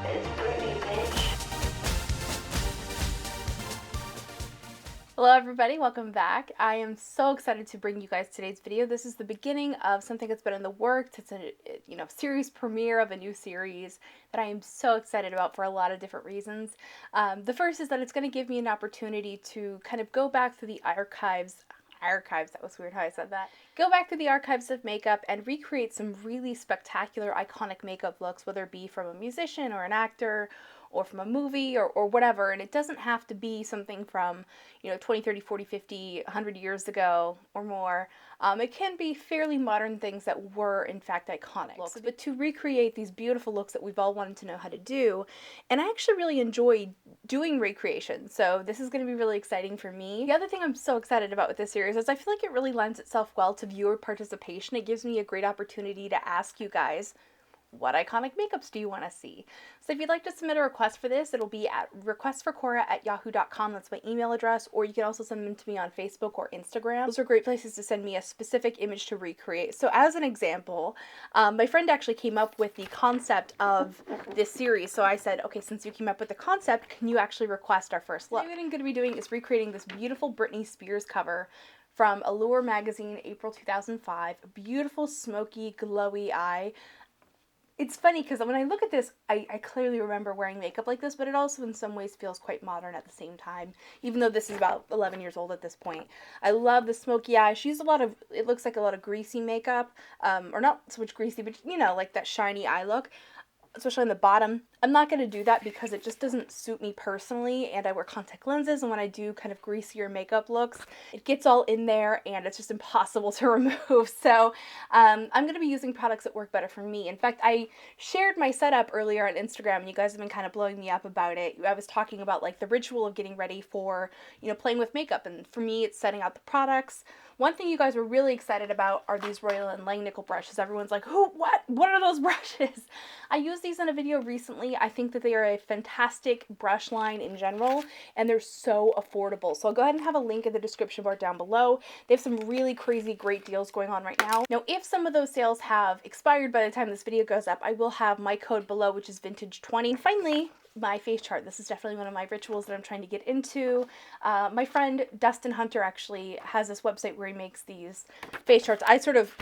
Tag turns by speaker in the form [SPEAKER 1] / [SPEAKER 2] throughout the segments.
[SPEAKER 1] It's Britney, bitch.
[SPEAKER 2] Hello everybody, welcome back. I am so excited to bring you guys today's video. This is the beginning of something that's been in the works. It's a series premiere of a new series that I am so excited about for a lot of different reasons. The first is that it's going to give me an opportunity to kind of go back through the archives, that was weird how I said that. Go back through the archives of makeup and recreate some really spectacular, iconic makeup looks, whether it be from a musician or an actor or from a movie or whatever. And it doesn't have to be something from, 20, 30, 40, 50, 100 years ago or more. It can be fairly modern things that were, in fact, iconic looks, but to recreate these beautiful looks that we've all wanted to know how to do. And I actually really enjoy doing recreation, so this is going to be really exciting for me. The other thing I'm so excited about with this series is I feel like it really lends itself well to viewer participation. It gives me a great opportunity to ask you guys, what iconic makeups do you want to see? So if you'd like to submit a request for this, it'll be at requestforcora@yahoo.com. That's my email address, or you can also send them to me on Facebook or Instagram. Those are great places to send me a specific image to recreate. So as an example, my friend actually came up with the concept of this series. So I said, okay, since you came up with the concept, can you actually request our first look? What I'm going to be doing is recreating this beautiful Britney Spears cover from Allure magazine, April 2005. A beautiful, smoky, glowy eye. It's funny because when I look at this, I clearly remember wearing makeup like this, but it also in some ways feels quite modern at the same time, even though this is about 11 years old at this point. I love the smoky eye. She used it looks like a lot of greasy makeup, or not so much greasy, but like that shiny eye look, especially on the bottom. I'm not going to do that because it just doesn't suit me personally, and I wear contact lenses, and when I do kind of greasier makeup looks, it gets all in there and it's just impossible to remove. So I'm going to be using products that work better for me. In fact, I shared my setup earlier on Instagram and you guys have been kind of blowing me up about it. I was talking about like the ritual of getting ready for, playing with makeup, and for me it's setting out the products. One thing you guys were really excited about are these Royal & Langnickel brushes. Everyone's like, what are those brushes? I used these in a video recently. I think that they are a fantastic brush line in general, and they're so affordable. So I'll go ahead and have a link in the description bar down below. They have some really crazy great deals going on right now. Now, if some of those sales have expired by the time this video goes up, I will have my code below, which is Vintage20. And finally, my face chart. This is definitely one of my rituals that I'm trying to get into. My friend Dustin Hunter actually has this website where he makes these face charts. I sort of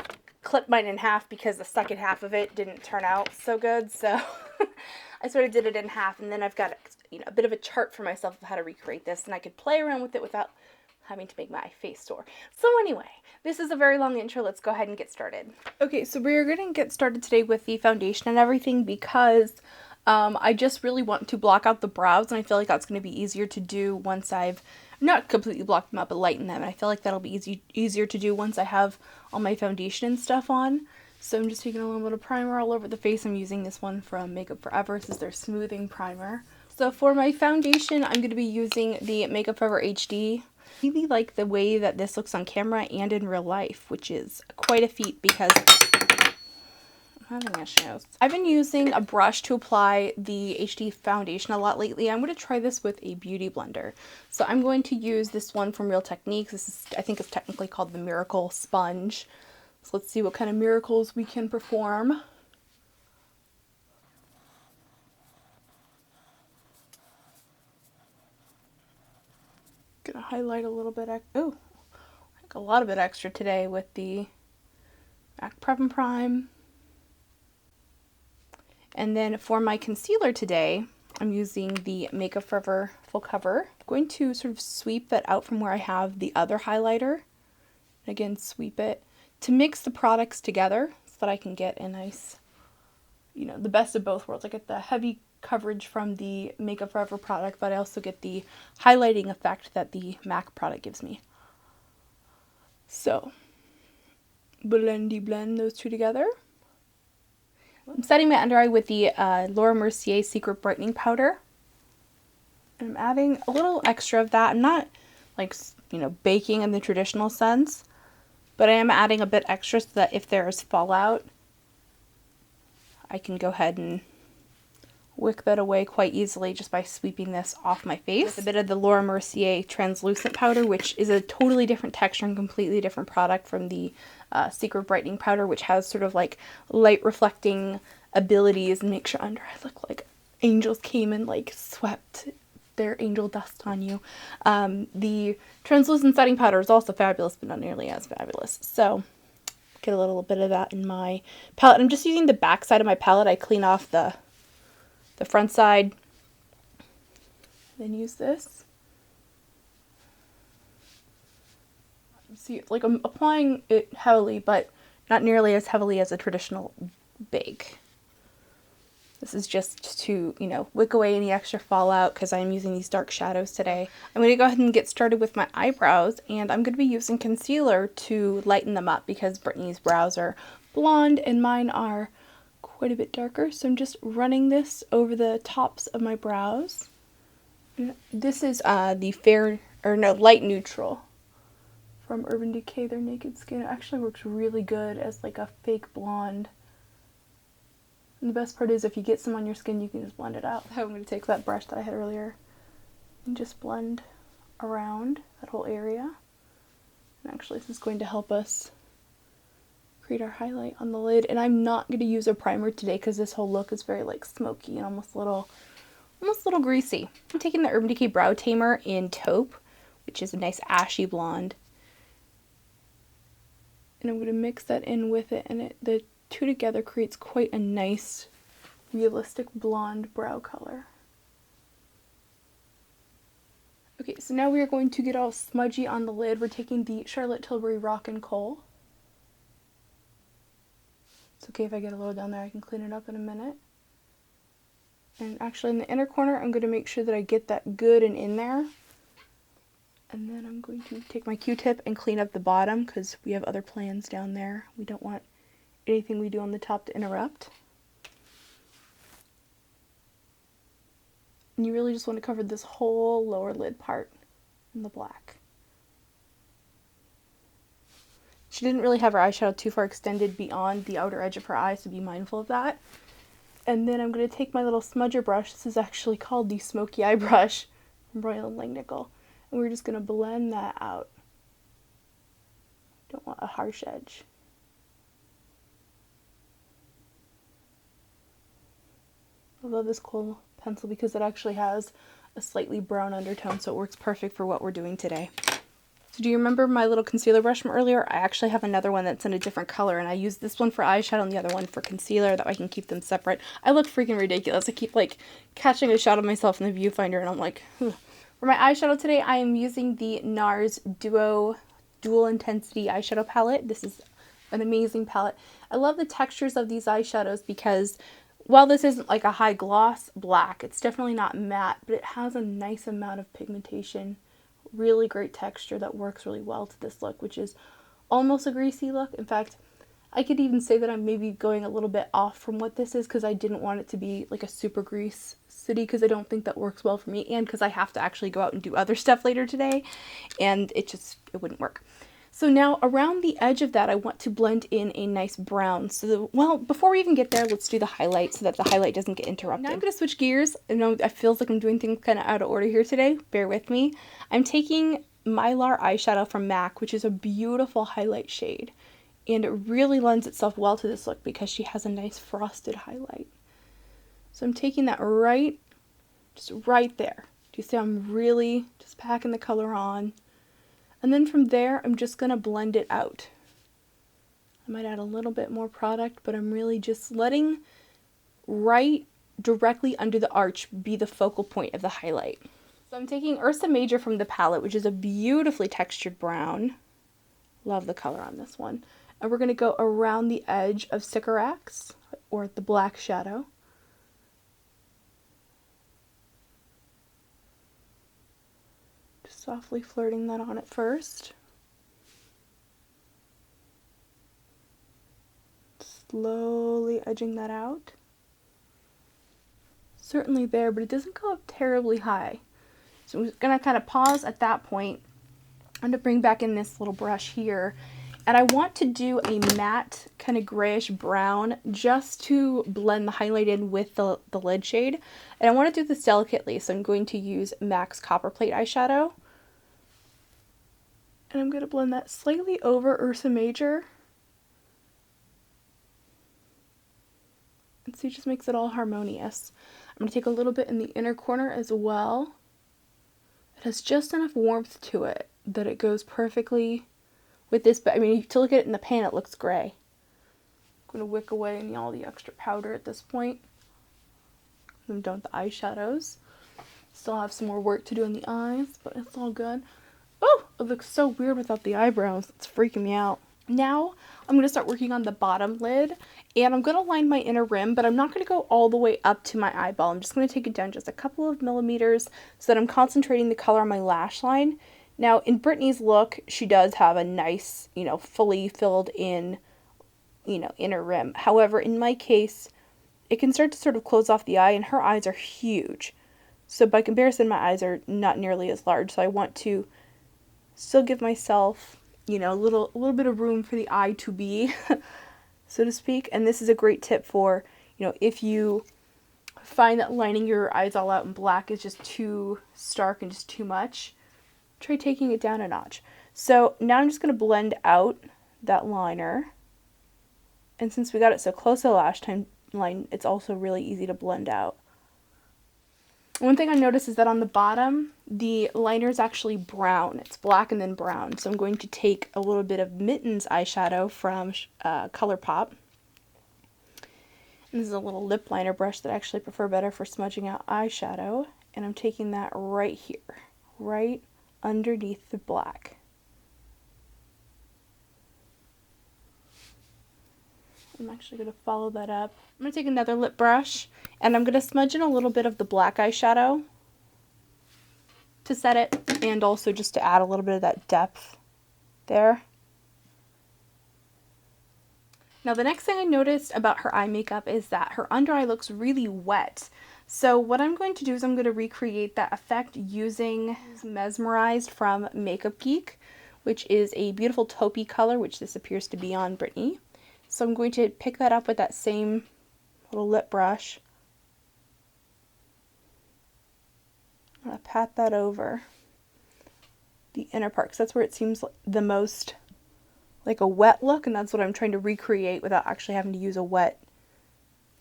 [SPEAKER 2] clipped mine in half because the second half of it didn't turn out so good, so I sort of did it in half, and then I've got a bit of a chart for myself of how to recreate this, and I could play around with it without having to make my face sore. So anyway, this is a very long intro. Let's go ahead and get started. Okay, so we're going to get started today with the foundation and everything because I just really want to block out the brows, and I feel like that's going to be easier to do once I've not completely blocked them up, but lighten them. And I feel like that'll be easier to do once I have all my foundation and stuff on. So I'm just taking a little bit of primer all over the face. I'm using this one from Makeup Forever. This is their smoothing primer. So for my foundation, I'm going to be using the Makeup Forever HD. I really like the way that this looks on camera and in real life, which is quite a feat because I'm having issues. I've been using a brush to apply the HD foundation a lot lately. I'm going to try this with a beauty blender. So I'm going to use this one from Real Techniques. This is, I think it's technically called the Miracle Sponge. So let's see what kind of miracles we can perform. Gonna highlight a little bit, oh, I think a lot of it extra today with the MAC Prep and Prime. And then for my concealer today, I'm using the Makeup Forever Full Cover. I'm going to sort of sweep that out from where I have the other highlighter. And again, sweep it to mix the products together so that I can get a nice, the best of both worlds. I get the heavy coverage from the Makeup Forever product, but I also get the highlighting effect that the MAC product gives me. So, blend those two together. I'm setting my under eye with the Laura Mercier Secret Brightening Powder. And I'm adding a little extra of that. I'm not, baking in the traditional sense, but I am adding a bit extra so that if there's fallout, I can go ahead and wick that away quite easily just by sweeping this off my face. With a bit of the Laura Mercier translucent powder, which is a totally different texture and completely different product from the Secret Brightening Powder, which has sort of like light reflecting abilities and makes your under eye look like angels came and like swept their angel dust on you. The translucent setting powder is also fabulous, but not nearly as fabulous. So get a little bit of that in my palette. I'm just using the back side of my palette. I clean off the front side, then use this. See, like I'm applying it heavily, but not nearly as heavily as a traditional bake. This is just to, you know, wick away any extra fallout because I'm using these dark shadows today. I'm going to go ahead and get started with my eyebrows, and I'm going to be using concealer to lighten them up because Brittany's brows are blonde and mine are quite a bit darker. So I'm just running this over the tops of my brows. This is the light neutral from Urban Decay, their Naked Skin. It actually works really good as like a fake blonde. And the best part is if you get some on your skin, you can just blend it out. I'm going to take that brush that I had earlier and just blend around that whole area. And actually this is going to help us create our highlight on the lid. And I'm not going to use a primer today because this whole look is very like smoky and almost a little greasy. I'm taking the Urban Decay Brow Tamer in Taupe, which is a nice ashy blonde. And I'm going to mix that in with it, and the two together creates quite a nice, realistic blonde brow color. Okay, so now we are going to get all smudgy on the lid. We're taking the Charlotte Tilbury Rockin' Coal. It's okay if I get a little down there, I can clean it up in a minute. And actually in the inner corner, I'm going to make sure that I get that good and in there. And then I'm going to take my Q-tip and clean up the bottom because we have other plans down there. We don't want anything we do on the top to interrupt. And you really just want to cover this whole lower lid part in the black. She didn't really have her eyeshadow too far extended beyond the outer edge of her eye, so be mindful of that. And then I'm going to take my little smudger brush. This is actually called the Smoky Eye Brush from Royal & Langnickel. And we're just going to blend that out. Don't want a harsh edge. I love this coal pencil because it actually has a slightly brown undertone, so it works perfect for what we're doing today. So do you remember my little concealer brush from earlier? I actually have another one that's in a different color, and I use this one for eyeshadow and the other one for concealer. That way I can keep them separate. I look freaking ridiculous. I keep like catching a shot of myself in the viewfinder, and I'm like, ugh. For my eyeshadow today, I am using the NARS Dual Intensity eyeshadow palette. This is an amazing palette. I love the textures of these eyeshadows because while this isn't like a high gloss black, it's definitely not matte, but it has a nice amount of pigmentation. Really great texture that works really well to this look, which is almost a greasy look. In fact, I could even say that I'm maybe going a little bit off from what this is because I didn't want it to be like a super grease city because I don't think that works well for me, and because I have to actually go out and do other stuff later today, and it wouldn't work. So now around the edge of that, I want to blend in a nice brown. So, well, before we even get there, let's do the highlight so that the highlight doesn't get interrupted. Now I'm going to switch gears. I know I feel like I'm doing things kind of out of order here today. Bear with me. I'm taking Mylar eyeshadow from MAC, which is a beautiful highlight shade. And it really lends itself well to this look because she has a nice frosted highlight. So I'm taking that just right there. Do you see I'm really just packing the color on? And then from there, I'm just going to blend it out. I might add a little bit more product, but I'm really just letting right directly under the arch be the focal point of the highlight. So I'm taking Ursa Major from the palette, which is a beautifully textured brown. Love the color on this one. And we're going to go around the edge of Sycorax, or the black shadow. Just softly flirting that on at first. Slowly edging that out. Certainly there, but it doesn't go up terribly high. So I'm just going to kind of pause at that point. I'm going to bring back in this little brush here. And I want to do a matte, kind of grayish brown just to blend the highlight in with the lid shade. And I want to do this delicately, so I'm going to use MAC's Copperplate eyeshadow. And I'm going to blend that slightly over Ursa Major. And see See, it just makes it all harmonious. I'm going to take a little bit in the inner corner as well. It has just enough warmth to it that it goes perfectly with this, but I mean, to look at it in the pan, it looks gray. I'm going to wick away all the extra powder at this point. I'm done with the eyeshadows. Still have some more work to do on the eyes, but it's all good. Oh, it looks so weird without the eyebrows. It's freaking me out. Now, I'm going to start working on the bottom lid, and I'm going to line my inner rim, but I'm not going to go all the way up to my eyeball. I'm just going to take it down just a couple of millimeters so that I'm concentrating the color on my lash line. Now, in Britney's look, she does have a nice, fully filled in, inner rim. However, in my case, it can start to sort of close off the eye, and her eyes are huge. So by comparison, my eyes are not nearly as large, so I want to still give myself, a little bit of room for the eye to be, so to speak. And this is a great tip for, if you find that lining your eyes all out in black is just too stark and just too much, try taking it down a notch. So now I'm just going to blend out that liner. And since we got it so close to the lash line, it's also really easy to blend out. One thing I noticed is that on the bottom, the liner is actually brown. It's black and then brown. So I'm going to take a little bit of Mittens eyeshadow from ColourPop. And this is a little lip liner brush that I actually prefer better for smudging out eyeshadow. And I'm taking that right here, right underneath the black. I'm actually going to follow that up. I'm going to take another lip brush, and I'm going to smudge in a little bit of the black eyeshadow to set it, and also just to add a little bit of that depth there. Now, the next thing I noticed about her eye makeup is that her under eye looks really wet. So what I'm going to do is I'm going to recreate that effect using Mesmerized from Makeup Geek, which is a beautiful taupey color, which this appears to be on Britney. So I'm going to pick that up with that same little lip brush. I'm going to pat that over the inner part, because that's where it seems the most like a wet look, and that's what I'm trying to recreate without actually having to use a wet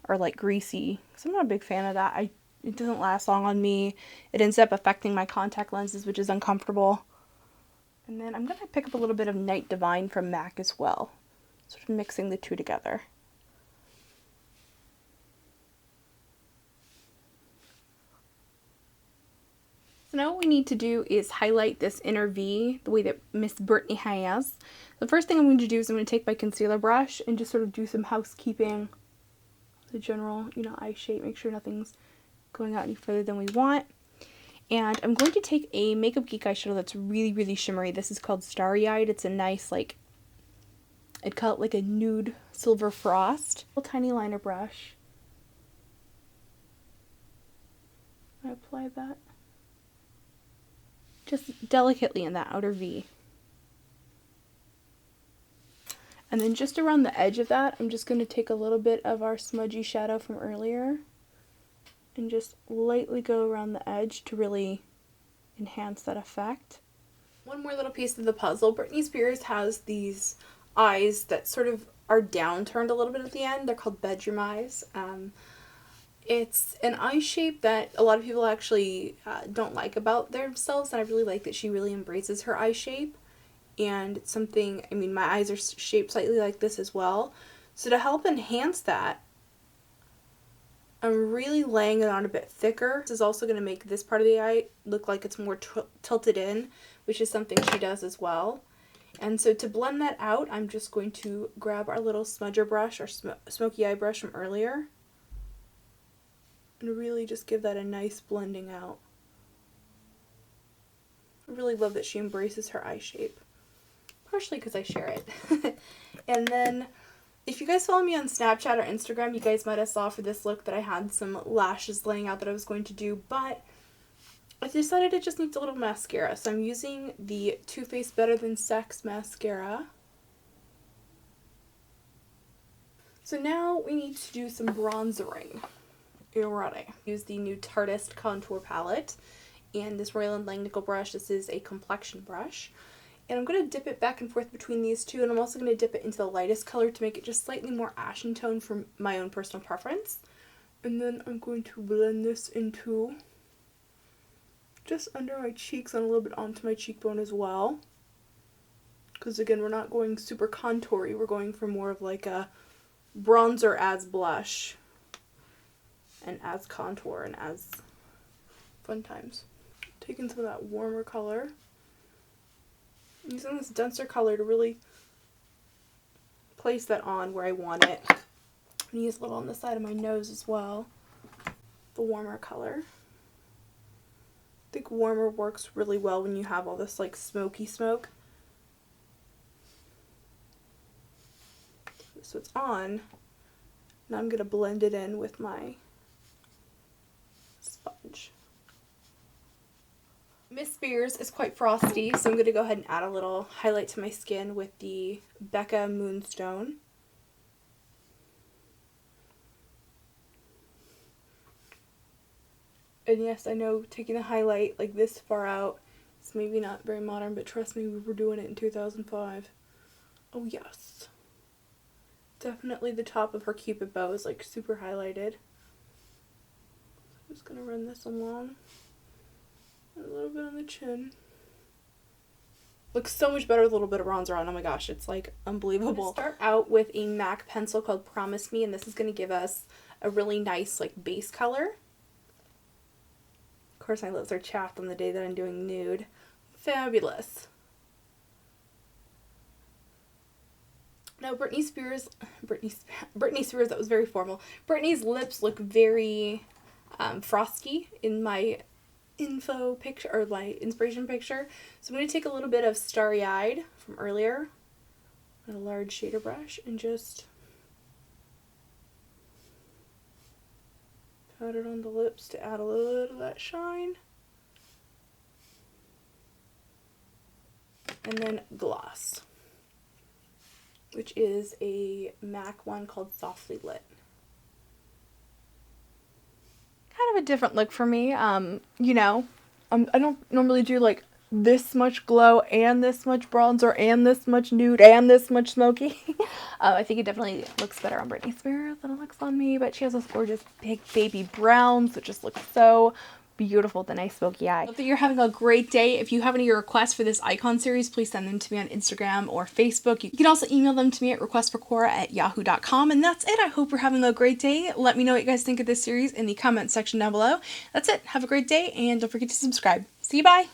[SPEAKER 2] or like greasy, because I'm not a big fan of that. It doesn't last long on me. It ends up affecting my contact lenses, which is uncomfortable. And then I'm going to pick up a little bit of Night Divine from MAC as well. Sort of mixing the two together. So now what we need to do is highlight this inner V the way that Miss Britney has. The first thing I'm going to do is I'm going to take my concealer brush and just sort of do some housekeeping. The general, eye shape, make sure nothing's going out any further than we want. And I'm going to take a Makeup Geek eyeshadow that's really, really shimmery. This is called Starry Eyed. It's a nice, I'd call it like a nude silver frost. A tiny liner brush. I apply that just delicately in that outer V. And then just around the edge of that, I'm just going to take a little bit of our smudgy shadow from earlier and just lightly go around the edge to really enhance that effect. One more little piece of the puzzle. Britney Spears has these eyes that sort of are downturned a little bit at the end. They're called bedroom eyes. It's an eye shape that a lot of people actually don't like about themselves, and I really like that she really embraces her eye shape. And it's something, my eyes are shaped slightly like this as well. So to help enhance that, I'm really laying it on a bit thicker. This is also going to make this part of the eye look like it's more tilted in, which is something she does as well. And so to blend that out, I'm just going to grab our little smudger brush, or smoky eye brush from earlier, and really just give that a nice blending out. I really love that she embraces her eye shape, partially because I share it. And then, if you guys follow me on Snapchat or Instagram, you guys might have saw for this look that I had some lashes laying out that I was going to do, but I decided it just needs a little mascara, so I'm using the Too Faced Better Than Sex mascara. So now we need to do some bronzering. You're ready. Use the new Tarteist contour palette and this Royal & Langnickel brush. This is a complexion brush. And I'm going to dip it back and forth between these two, and I'm also going to dip it into the lightest color to make it just slightly more ashen tone for my own personal preference. And then I'm going to blend this into just under my cheeks and a little bit onto my cheekbone as well. Because again, we're not going super contoury, we're going for more of like a bronzer as blush and as contour and as fun times. Taking some of that warmer color. Using this denser color to really place that on where I want it. I'm going to use a little on the side of my nose as well. The warmer color. I think warmer works really well when you have all this like smoky smoke. So it's on. Now I'm going to blend it in with my sponge. Miss Spears is quite frosty, so I'm going to go ahead and add a little highlight to my skin with the Becca Moonstone. And yes, I know taking a highlight like this far out is maybe not very modern, but trust me, we were doing it in 2005. Oh yes. Definitely the top of her Cupid bow is like super highlighted. So I'm just going to run this along. A little bit on the chin. Looks so much better with a little bit of bronzer on. Oh my gosh, it's like unbelievable. Start out with a MAC pencil called Promise Me, and this is going to give us a really nice like base color. Of course, my lips are chapped on the day that I'm doing nude. Fabulous. Now Britney Spears, that was very formal. Britney's lips look very frosty in my info picture, or my inspiration picture. So I'm going to take a little bit of Starry Eyed from earlier on a large shader brush and just pat it on the lips to add a little bit of that shine. And then gloss, which is a MAC one called Softly Lit. Kind of a different look for me. You know, I don't normally do like this much glow and this much bronzer and this much nude and this much smoky. I think it definitely looks better on Britney Spears than it looks on me, but she has those gorgeous big baby browns that just look so beautiful with a nice smoky eye. I hope that you're having a great day. If you have any requests for this icon series, please send them to me on Instagram or Facebook. You can also email them to me at requestforcora@yahoo.com. And that's it. I hope you're having a great day. Let me know what you guys think of this series in the comments section down below. That's it. Have a great day, and don't forget to subscribe. See you. Bye.